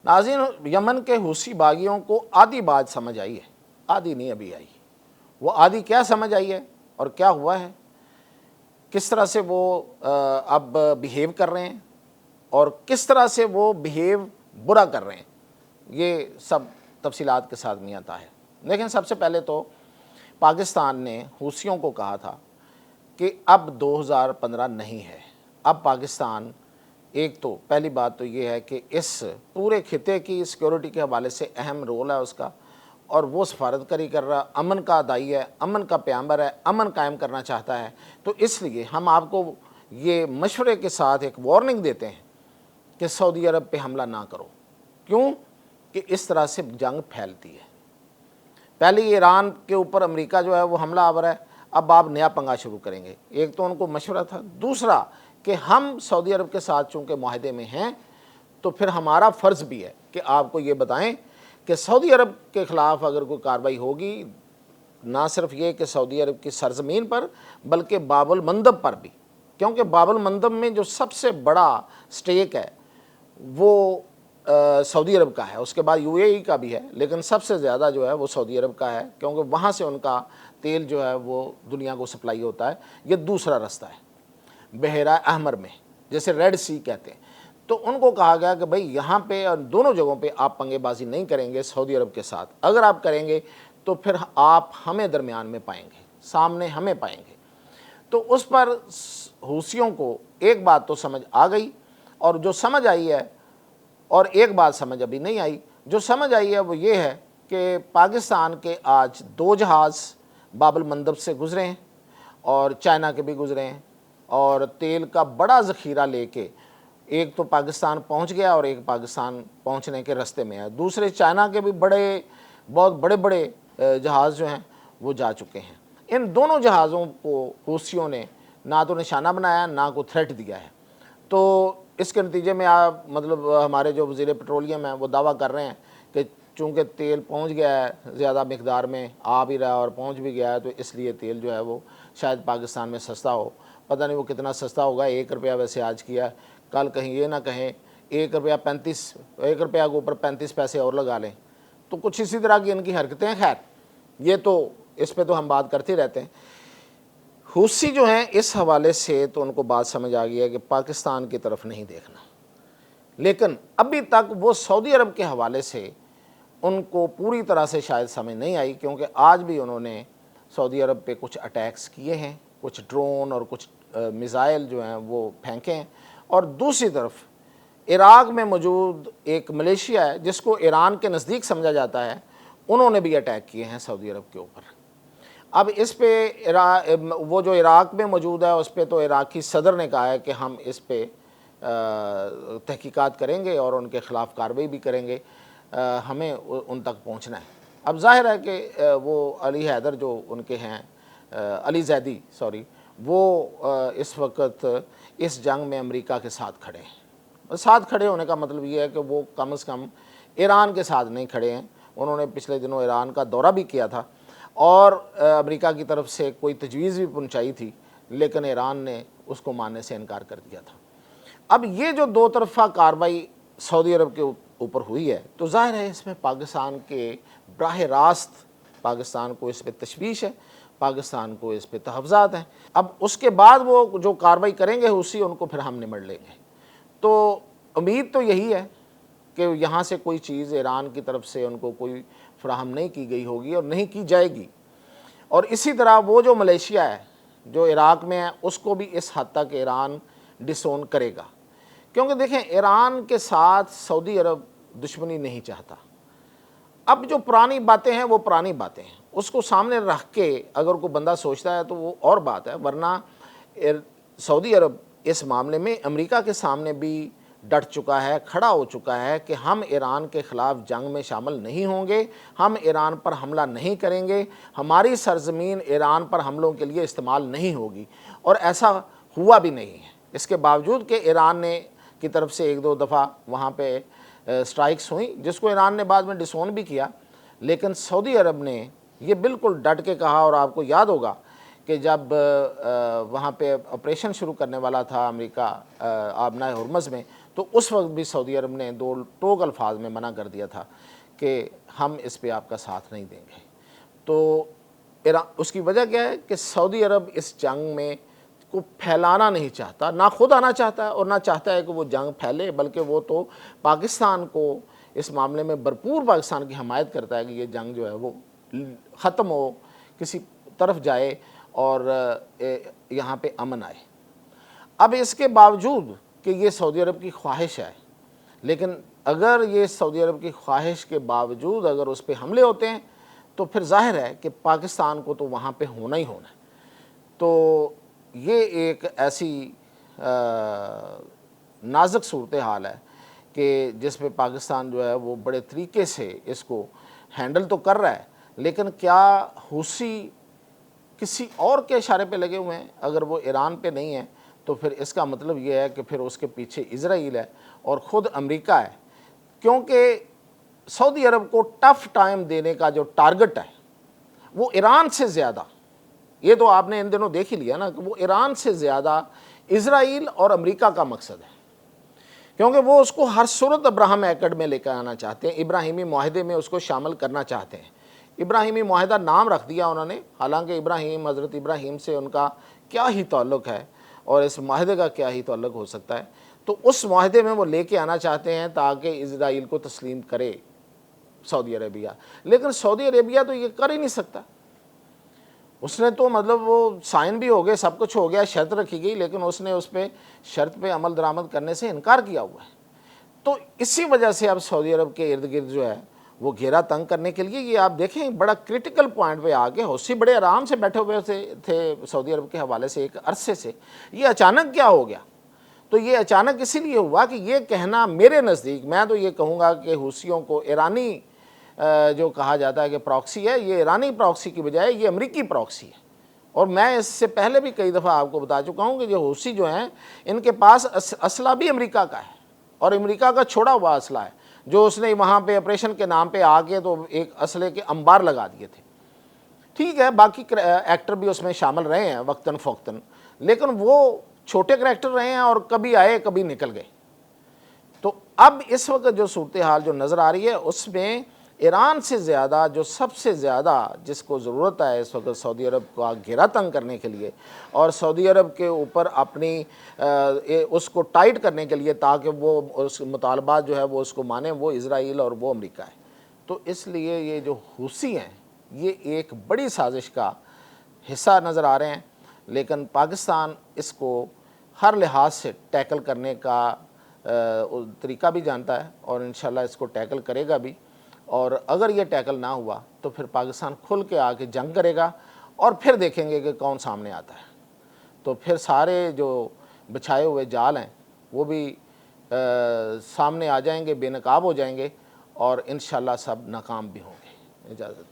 नाज़रीन, यमन के हूसी बागियों को आधी बात समझ आई है, आधी नहीं अभी आई। वो आधी क्या समझ आई है और क्या हुआ है, किस तरह से वो अब बिहेव कर रहे हैं और किस तरह से वो बिहेव बुरा कर रहे हैं, ये सब तफसीलात के साथ में आता है। लेकिन सबसे पहले तो पाकिस्तान ने हूसियों को कहा था कि अब 2015 नहीं है, अब पाकिस्तान, एक तो पहली बात तो ये है कि इस पूरे खिते की सिक्योरिटी के हवाले से अहम रोल है उसका, और वो सफारतकारी कर रहा, अमन का दाई है, अमन का प्याम्बर है, अमन कायम करना चाहता है। तो इसलिए हम आपको ये मशवरे के साथ एक वार्निंग देते हैं कि सऊदी अरब पे हमला ना करो। क्यों? कि इस तरह से जंग फैलती है। पहले ईरान के ऊपर अमेरिका जो है वो हमला आवर है, अब आप नया पंगा शुरू करेंगे। एक तो उनको मशवरा था, दूसरा कि हम सऊदी अरब के साथ चूँकि माहदे में हैं तो फिर हमारा फ़र्ज़ भी है कि आपको ये बताएं कि सऊदी अरब के ख़िलाफ़ अगर कोई कार्रवाई होगी, ना सिर्फ ये कि सऊदी अरब की सरज़मीन पर बल्कि बाबुल मंदब पर भी, क्योंकि बाबुल मंदब में जो सबसे बड़ा स्टेक है वो सऊदी अरब का है, उसके बाद यूएई का भी है, लेकिन सबसे ज़्यादा जो है वो सऊदी अरब का है, क्योंकि वहाँ से उनका तेल जो है वो दुनिया को सप्लाई होता है। ये दूसरा रास्ता है बहरा अहमर में, जैसे रेड सी कहते हैं। तो उनको कहा गया कि भाई यहाँ पे और दोनों जगहों पे आप पंगेबाजी नहीं करेंगे सऊदी अरब के साथ, अगर आप करेंगे तो फिर आप हमें दरमियान में पाएंगे, सामने हमें पाएंगे। तो उस पर हूसियों को एक बात तो समझ आ गई, और जो समझ आई है, और एक बात समझ अभी नहीं आई। जो समझ आई है वो ये है कि पाकिस्तान के आज 2 जहाज़ बाबुल मंदब से गुज़रे हैं और चाइना के भी गुज़रे हैं, और तेल का बड़ा ज़ख़ीरा लेके एक तो पाकिस्तान पहुंच गया और एक पाकिस्तान पहुंचने के रास्ते में है। दूसरे चाइना के भी बहुत बड़े बड़े जहाज़ जो हैं वो जा चुके हैं। इन दोनों जहाज़ों को हूसियों ने ना तो निशाना बनाया, ना को थ्रेट दिया है। तो इसके नतीजे में आप मतलब हमारे जो वज़ीर पेट्रोलियम हैं वो दावा कर रहे हैं कि चूँकि तेल पहुंच गया है, ज़्यादा मकदार में आ भी रहा है और पहुंच भी गया है, तो इसलिए तेल जो है वो शायद पाकिस्तान में सस्ता हो। पता नहीं वो कितना सस्ता होगा, 1 रुपया वैसे आज किया, कल कहीं ये ना कहें 1 रुपया 35, 1 रुपया के ऊपर 35 पैसे और लगा लें। तो कुछ इसी तरह की इनकी हरकतें हैं। खैर, ये तो इस पर तो हम बात करते रहते हैं। हूसी जो हैं इस हवाले से तो उनको बात समझ आ गई है कि पाकिस्तान की तरफ नहीं देखना, लेकिन अभी तक वो सऊदी अरब के हवाले से उनको पूरी तरह से शायद समझ नहीं आई, क्योंकि आज भी उन्होंने सऊदी अरब पे कुछ अटैक्स किए हैं, कुछ ड्रोन और कुछ मिसाइल जो हैं वो फेंके हैं। और दूसरी तरफ इराक़ में मौजूद एक मलेशिया है जिसको ईरान के नज़दीक समझा जाता है, उन्होंने भी अटैक किए हैं सऊदी अरब के ऊपर। अब इस पे वो जो इराक़ में मौजूद है उस पर तो इराक़ी सदर ने कहा है कि हम इस पे तहकीकात करेंगे और उनके ख़िलाफ़ कार्रवाई भी करेंगे, हमें उन तक पहुंचना है। अब जाहिर है कि वो अली हैदर जो उनके हैं, अली जैदी सॉरी, वो इस वक्त इस जंग में अमेरिका के साथ खड़े हैं। साथ खड़े होने का मतलब ये है कि वो कम से कम ईरान के साथ नहीं खड़े हैं। उन्होंने पिछले दिनों ईरान का दौरा भी किया था और अमेरिका की तरफ से कोई तजवीज़ भी पहुंचाई थी, लेकिन ईरान ने उसको मानने से इनकार कर दिया था। अब ये जो 2 तरफ़ा कार्रवाई सऊदी अरब के ऊपर हुई है, तो ज़ाहिर है इसमें पाकिस्तान के बराह रास्त पाकिस्तान को इस पर तशवीश है, पाकिस्तान को इस पर तहफ़्ज़ात हैं। अब उसके बाद वो जो कार्रवाई करेंगे उसी उनको फिर हम निमट लेंगे। तो उम्मीद तो यही है कि यहाँ से कोई चीज़ ईरान की तरफ से उनको कोई फ़राहम नहीं की गई होगी और नहीं की जाएगी। और इसी तरह वो जो मलेशिया है जो इराक़ में है, उसको भी इस हद तक ईरान डिसोन करेगा, क्योंकि देखें ईरान के साथ सऊदी अरब दुश्मनी नहीं चाहता। अब जो पुरानी बातें हैं वो पुरानी बातें हैं, उसको सामने रख के अगर कोई बंदा सोचता है तो वो और बात है, वरना सऊदी अरब इस मामले में अमेरिका के सामने भी डट चुका है, खड़ा हो चुका है कि हम ईरान के ख़िलाफ़ जंग में शामिल नहीं होंगे, हम ईरान पर हमला नहीं करेंगे, हमारी सरज़मीन ईरान पर हमलों के लिए इस्तेमाल नहीं होगी। और ऐसा हुआ भी नहीं है, इसके बावजूद कि ईरान ने की तरफ से 1-2 दफ़ा वहाँ पे स्ट्राइक्स हुई, जिसको ईरान ने बाद में डिसोन भी किया, लेकिन सऊदी अरब ने ये बिल्कुल डट के कहा। और आपको याद होगा कि जब वहाँ पे ऑपरेशन शुरू करने वाला था अमेरिका आबनाए हुर्मुज़ में, तो उस वक्त भी सऊदी अरब ने दो टोक अल्फाज में मना कर दिया था कि हम इस पे आपका साथ नहीं देंगे। तो ईरान, उसकी वजह क्या है कि सऊदी अरब इस जंग में को फैलाना नहीं चाहता, ना खुद आना चाहता है और ना चाहता है कि वो जंग फैले, बल्कि वो तो पाकिस्तान को इस मामले में भरपूर पाकिस्तान की हमायत करता है कि ये जंग जो है वो ख़त्म हो, किसी तरफ जाए और यहाँ पे अमन आए। अब इसके बावजूद कि ये सऊदी अरब की ख्वाहिश है, लेकिन अगर ये सऊदी अरब की ख्वाहिश के बावजूद अगर उस पर हमले होते हैं तो फिर जाहिर है कि पाकिस्तान को तो वहाँ पे होना ही होना है। तो ये एक ऐसी नाजुक सूरत हाल है कि जिस पे पाकिस्तान जो है वो बड़े तरीके से इसको हैंडल तो कर रहा है, लेकिन क्या हुसी किसी और के इशारे पे लगे हुए हैं? अगर वो ईरान पे नहीं है तो फिर इसका मतलब ये है कि फिर उसके पीछे इजराइल है और ख़ुद अमेरिका है, क्योंकि सऊदी अरब को टफ टाइम देने का जो टारगेट है वो ईरान से ज़्यादा, ये तो आपने इन दिनों देख ही लिया ना कि वो ईरान से ज़्यादा इजराइल और अमेरिका का मकसद है, क्योंकि वो उसको हर सूरत अब्राहम एकड़ में लेकर आना चाहते हैं, इब्राहिमी माहदे में उसको शामिल करना चाहते हैं। इब्राहिमी माहदा नाम रख दिया उन्होंने, हालांकि इब्राहिम, हज़रत इब्राहिम से उनका क्या ही ताल्लुक़ है और इस माहदे का क्या ही ताल्लुक़ हो सकता है। तो उस माहदे में वो लेके आना चाहते हैं ताकि इजराइल को तस्लीम करे सऊदी अरेबिया, लेकिन सऊदी अरेबिया तो ये कर ही नहीं सकता। उसने तो मतलब वो साइन भी हो गए, सब कुछ हो गया, शर्त रखी गई, लेकिन उसने उस पर शर्त पे अमल दरामद करने से इनकार किया हुआ है। तो इसी वजह से अब सऊदी अरब के इर्द गिर्द जो है वो घेरा तंग करने के लिए, ये आप देखें बड़ा क्रिटिकल पॉइंट पे आके हौसी बड़े आराम से बैठे हुए थे सऊदी अरब के हवाले से एक अरसे से, ये अचानक क्या हो गया? तो ये अचानक इसीलिए हुआ कि ये कहना मेरे नज़दीक, मैं तो ये कहूँगा कि हूसियों को ईरानी जो कहा जाता है कि प्रॉक्सी है, ये ईरानी प्रॉक्सी की बजाय ये अमरीकी प्रॉक्सी है। और मैं इससे पहले भी कई दफ़ा आपको बता चुका हूँ कि जो हूसी जो हैं इनके पास असला भी अमेरिका का है और अमेरिका का छोड़ा हुआ असला है, जो उसने वहाँ पे ऑपरेशन के नाम पे आके तो एक असले के अंबार लगा दिए थे। ठीक है, बाकी एक्टर भी उसमें शामिल रहे हैं वक्तन फ़ौक्तन, लेकिन वो छोटे करैक्टर रहे हैं और कभी आए कभी निकल गए। तो अब इस वक्त जो सूरत हाल जो नज़र आ रही है उसमें ईरान से ज़्यादा जो सबसे ज़्यादा जिसको ज़रूरत है इस वक्त सऊदी अरब का घेरा तंग करने के लिए और सऊदी अरब के ऊपर अपनी उसको टाइट करने के लिए ताकि वो उस मुतालबात जो है वो उसको माने, वो इजराइल और वो अमेरिका है। तो इसलिए ये जो हूसी हैं ये एक बड़ी साजिश का हिस्सा नज़र आ रहे हैं, लेकिन पाकिस्तान इसको हर लिहाज से टैकल करने का तरीका भी जानता है और इंशाल्लाह इसको टैकल करेगा भी। और अगर ये टैकल ना हुआ तो फिर पाकिस्तान खुल के आके जंग करेगा और फिर देखेंगे कि कौन सामने आता है। तो फिर सारे जो बिछाए हुए जाल हैं वो भी सामने आ जाएंगे, बेनकाब हो जाएंगे और इंशाल्लाह सब नाकाम भी होंगे। इजाज़त।